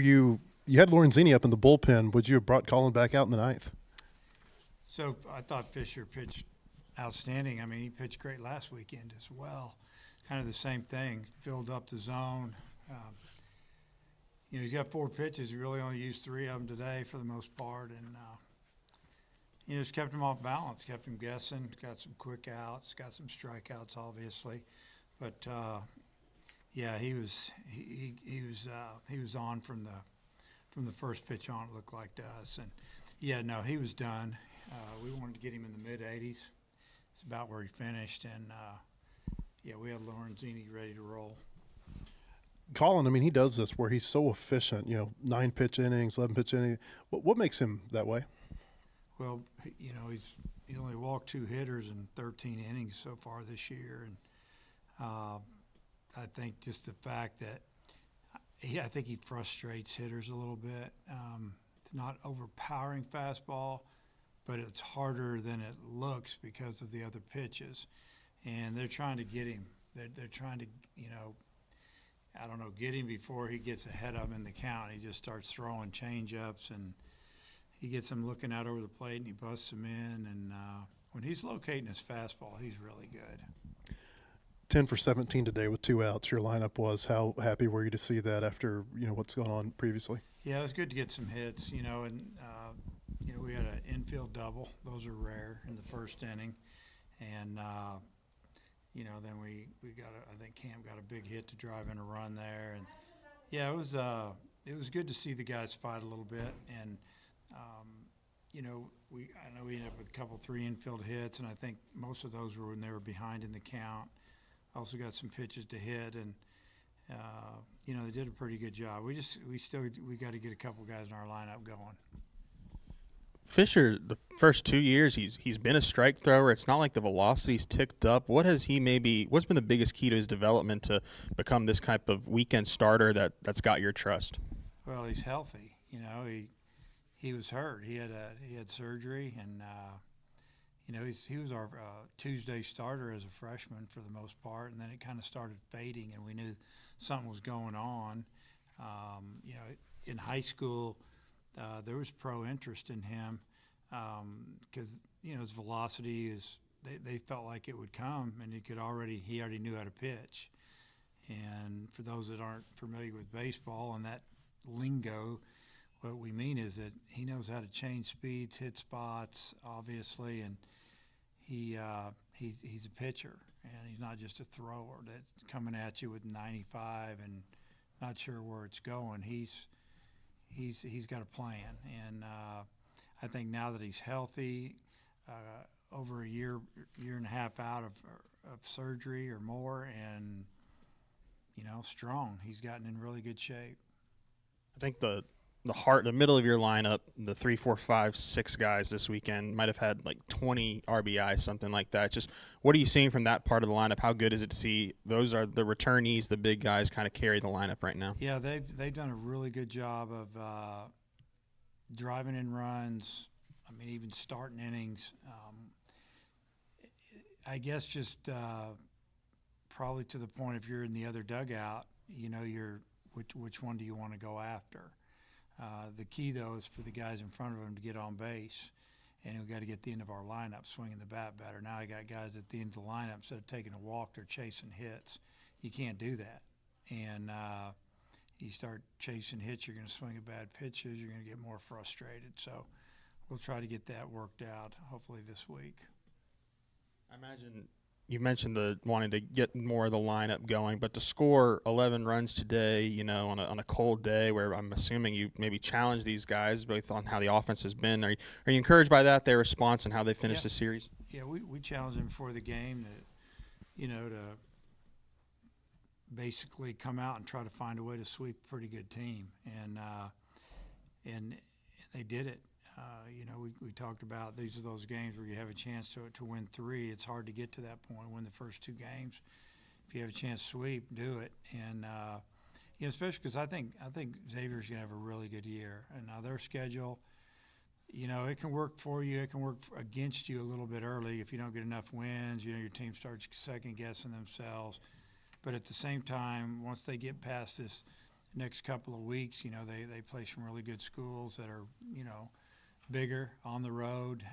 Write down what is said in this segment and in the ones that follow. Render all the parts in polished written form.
You had Lorenzini up in the bullpen. Would you have brought Colin back out in the ninth? So I thought Fisher pitched outstanding. I mean, he pitched great last weekend as well. Kind of the same thing, filled up the zone. Um, he's got 4 pitches. He really only used 3 of them today for the most part, and just kept him off balance, kept him guessing. Got some quick outs, got some strikeouts, obviously, but yeah, he was on from the first pitch on. It looked like to us, and yeah, no, he was done. We wanted to get him in the mid-80s. It's about where he finished, and yeah, we had Lorenzini ready to roll. Colin, I mean, he does this where he's so efficient. 9-pitch innings, 11-pitch innings. What makes him that way? Well, he only walked 2 hitters in 13 innings so far this year, and I think just the fact that I think he frustrates hitters a little bit. It's not overpowering fastball, but it's harder than it looks because of the other pitches, and they're trying to get him. They're trying to, I don't know, get him before he gets ahead of him in the count. He just starts throwing change-ups, and he gets him looking out over the plate, and he busts him in. And when he's locating his fastball, he's really good. 10 for 17 today with 2 outs. Your lineup was. How happy were you to see that after what's gone on previously? Yeah, it was good to get some hits. And we had an infield double. Those are rare in the first inning, and then we got I think Cam got a big hit to drive in a run there, and yeah, it was good to see the guys fight a little bit, and I know we ended up with a couple 3 infield hits, and I think most of those were when they were behind in the count. Also got some pitches to hit, and they did a pretty good job. We got to get a couple guys in our lineup going. Fisher, the first 2 years, he's been a strike thrower. It's not like the velocity's ticked up. What's been the biggest key to his development to become this type of weekend starter that's got your trust? Well, he's healthy. He was hurt. He had surgery, and he was our Tuesday starter as a freshman for the most part, and then it kind of started fading, and we knew something was going on. In high school, there was pro interest in him because his velocity they felt like it would come, and he already knew how to pitch. And for those that aren't familiar with baseball and that lingo, what we mean is that he knows how to change speeds, hit spots, obviously, and he's a pitcher, and he's not just a thrower that's coming at you with 95 and not sure where it's going. He's got a plan, and I think now that he's healthy, over a year and a half out of surgery or more, and strong, he's gotten in really good shape. I think the middle of your lineup, the 3, 4, 5, 6 guys this weekend might have had like 20 RBI, something like that. Just what are you seeing from that part of the lineup? How good is it to see those are the returnees, the big guys, kind of carry the lineup right now? Yeah, they've done a really good job of driving in runs. I mean, even starting innings. I guess just probably to the point if you're in the other dugout, which one do you want to go after? The key, though, is for the guys in front of him to get on base, and we've got to get the end of our lineup swinging the bat better. Now I got guys at the end of the lineup, instead of taking a walk, they're chasing hits. You can't do that. And you start chasing hits, you're going to swing at bad pitches, you're going to get more frustrated. So we'll try to get that worked out, hopefully this week. I imagine you mentioned the wanting to get more of the lineup going, but to score 11 runs today, on a cold day where I'm assuming you maybe challenge these guys both on how the offense has been. Are you encouraged by that, their response and how they finished the series? Yeah, we challenged them before the game to basically come out and try to find a way to sweep a pretty good team, and they did it. We talked about these are those games where you have a chance to win 3. It's hard to get to that point, win the first 2 games. If you have a chance to sweep, do it. And especially because I think Xavier's going to have a really good year. And now their schedule, it can work for you. It can work against you a little bit early if you don't get enough wins. Your team starts second guessing themselves. But at the same time, once they get past this next couple of weeks, they play some really good schools that are, bigger on the road.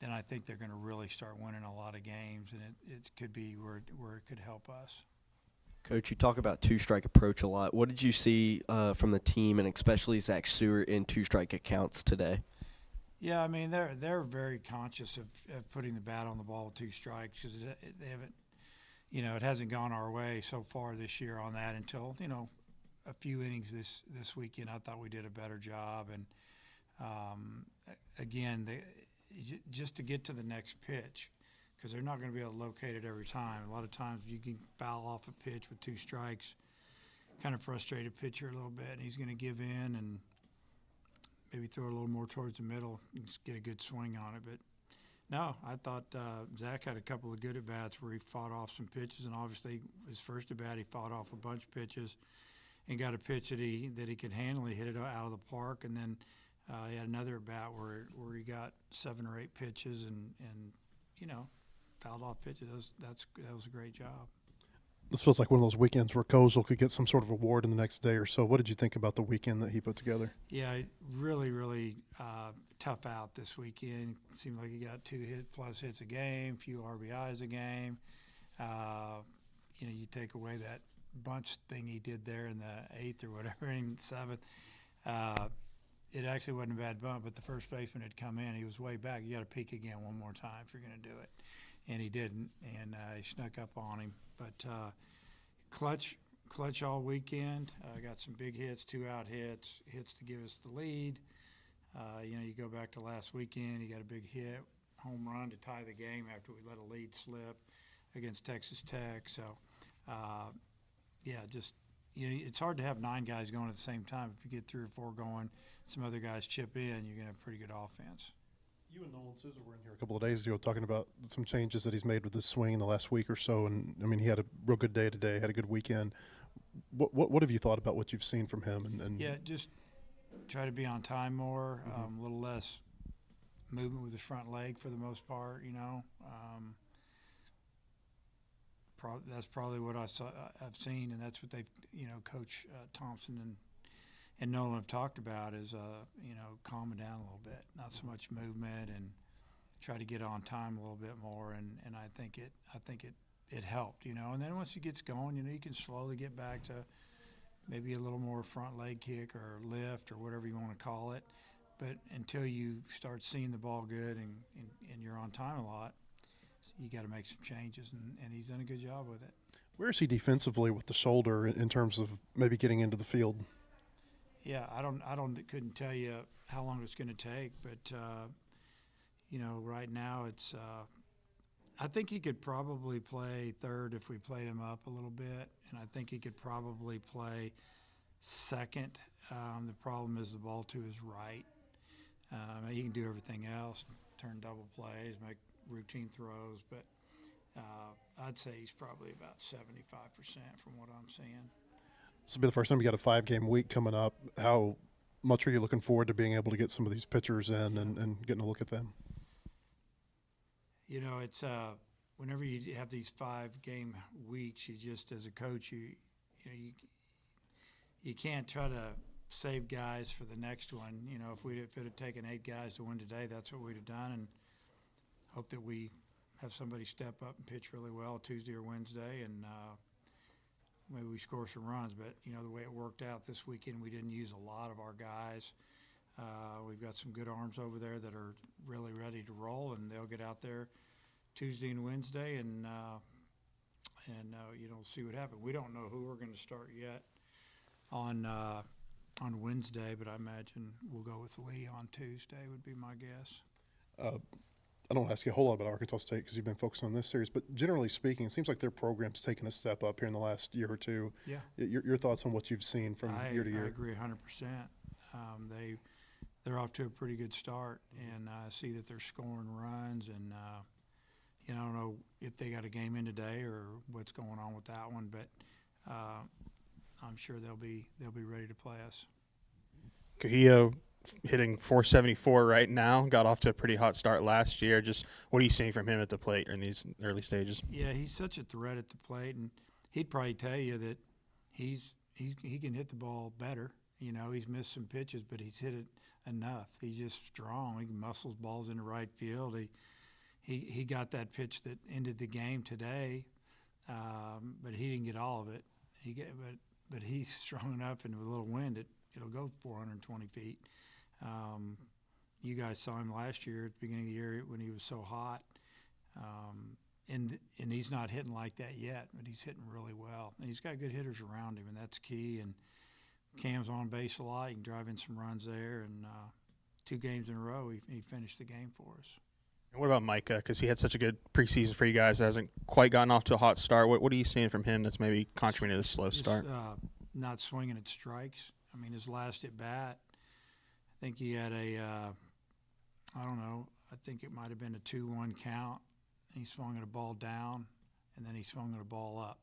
Then I think they're going to really start winning a lot of games, and it could be where it could help us. Coach, you talk about two-strike approach a lot. What did you see from the team, and especially Zach Stewart, in two-strike accounts today? Yeah, I mean they're very conscious of putting the bat on the ball with 2 strikes because they haven't, it hasn't gone our way so far this year on that until a few innings this weekend. I thought we did a better job, and again, just to get to the next pitch, because they're not going to be able to locate it every time. A lot of times you can foul off a pitch with 2 strikes, kind of frustrate a pitcher a little bit, and he's going to give in and maybe throw it a little more towards the middle and just get a good swing on it. But no, I thought Zach had a couple of good at-bats where he fought off some pitches, and obviously his first at-bat he fought off a bunch of pitches and got a pitch that he could handle. He hit it out of the park, and then he had another at-bat where he got 7 or 8 pitches and fouled off pitches. That was a great job. This feels like one of those weekends where Kozel could get some sort of award in the next day or so. What did you think about the weekend that he put together? Yeah, really, really tough out this weekend. It seemed like he got 2 plus hits a game, few RBIs a game. You take away that bunch thing he did there in the 8th or whatever, in 7th. It actually wasn't a bad bunt, but the first baseman had come in. He was way back. You got to peek again one more time if you're going to do it. And he didn't, and he snuck up on him. But clutch all weekend. Got some big hits, 2-out hits to give us the lead. You go back to last weekend, he got a big hit, home run to tie the game after we let a lead slip against Texas Tech. So, it's hard to have 9 guys going at the same time. If you get 3 or 4 going, some other guys chip in, you're going to have pretty good offense. You and Nolan Souza were in here a couple of days ago talking about some changes that he's made with his swing in the last week or so, and I mean he had a real good day today, had a good weekend. What have you thought about what you've seen from him? And yeah, just try to be on time more, a little less movement with his front leg for the most part. That's probably what I've seen, and that's what they've Coach Thompson and Nolan have talked about is calming down a little bit, not so much movement, and try to get on time a little bit more. And I think it helped, And then once he gets going, you can slowly get back to maybe a little more front leg kick or lift or whatever you want to call it. But until you start seeing the ball good and you're on time a lot, you got to make some changes, and he's done a good job with it. Where is he defensively with the shoulder in terms of maybe getting into the field? Yeah, couldn't tell you how long it's going to take, but right now it's. I think he could probably play third if we played him up a little bit, and I think he could probably play second. The problem is the ball to his right. He can do everything else, turn double plays, make routine throws, but I'd say he's probably about 75% from what I'm seeing. This will be the first time you got a 5-game week coming up. How much are you looking forward to being able to get some of these pitchers in and getting a look at them? It's whenever you have these 5-game weeks, you just as a coach, you can't try to save guys for the next one. If it had taken 8 guys to win today, that's what we'd have done, and hope that we have somebody step up and pitch really well Tuesday or Wednesday, and maybe we score some runs. But the way it worked out this weekend, we didn't use a lot of our guys. We've got some good arms over there that are really ready to roll, and they'll get out there Tuesday and Wednesday and see what happens. We don't know who we're going to start yet on Wednesday, but I imagine we'll go with Lee on Tuesday would be my guess. I don't want to ask you a whole lot about Arkansas State because you've been focused on this series, but generally speaking, it seems like their program's taken a step up here in the last year or two. Yeah. Your thoughts on what you've seen from year to year? I agree 100%. They're off to a pretty good start, and I see that they're scoring runs, and I don't know if they got a game in today or what's going on with that one, but I'm sure they'll be ready to play us. Cahillo hitting 474 right now, got off to a pretty hot start last year. Just what are you seeing from him at the plate in these early stages? Yeah, he's such a threat at the plate, and he'd probably tell you that he's he can hit the ball better. You know, he's missed some pitches, but he's hit it enough. He's just strong. He muscles balls into right field. He got that pitch that ended the game today, but he didn't get all of it. But he's strong enough, and with a little wind, it'll go 420 feet. You guys saw him last year at the beginning of the year when he was so hot, and he's not hitting like that yet, but he's hitting really well. And he's got good hitters around him, and that's key. And Cam's on base a lot. He can drive in some runs there, and 2 games in a row, he finished the game for us. And what about Micah? Because he had such a good preseason for you guys, hasn't quite gotten off to a hot start. What are you seeing from him that's maybe contributing to the slow start? Not swinging at strikes. I mean, his last at bat, I think he had I don't know, I think it might have been a 2-1 count. He swung at a ball down, and then he swung at a ball up.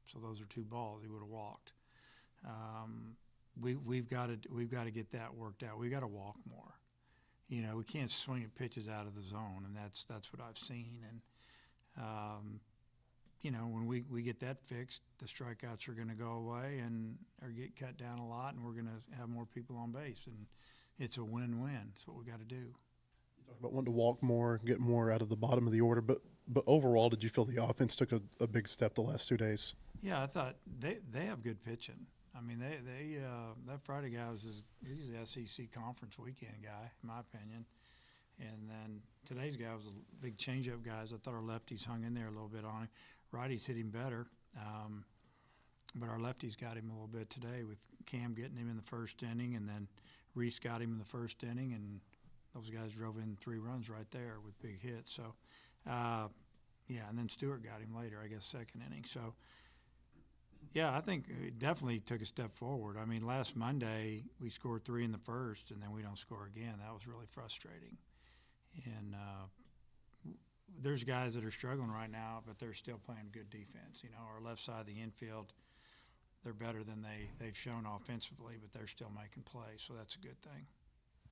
So those are 2 balls. He would have walked. We've got to get that worked out. We've got to walk more. You know, we can't swing at pitches out of the zone, and that's what I've seen. And you know, when we get that fixed, the strikeouts are going to go away or get cut down a lot, and we're going to have more people on base. And it's a win-win. That's what we got to do. You talk about wanting to walk more, get more out of the bottom of the order, but overall, did you feel the offense took a big step the last 2 days? Yeah, I thought they have good pitching. I mean, that Friday guy he's the SEC conference weekend guy, in my opinion. And then today's guy was a big changeup guys. I thought our lefties hung in there a little bit on him. Righties hit him better, but our lefties got him a little bit today with Cam getting him in the first inning, and then Reese got him in the first inning, and those guys drove in 3 runs right there with big hits. So, yeah, and then Stewart got him later, I guess, second inning. So, yeah, I think it definitely took a step forward. I mean, last Monday we scored 3 in the first, and then we don't score again. That was really frustrating. And there's guys that are struggling right now, but they're still playing good defense. You know, our left side of the infield, they're better than they've shown offensively, but they're still making plays, so that's a good thing.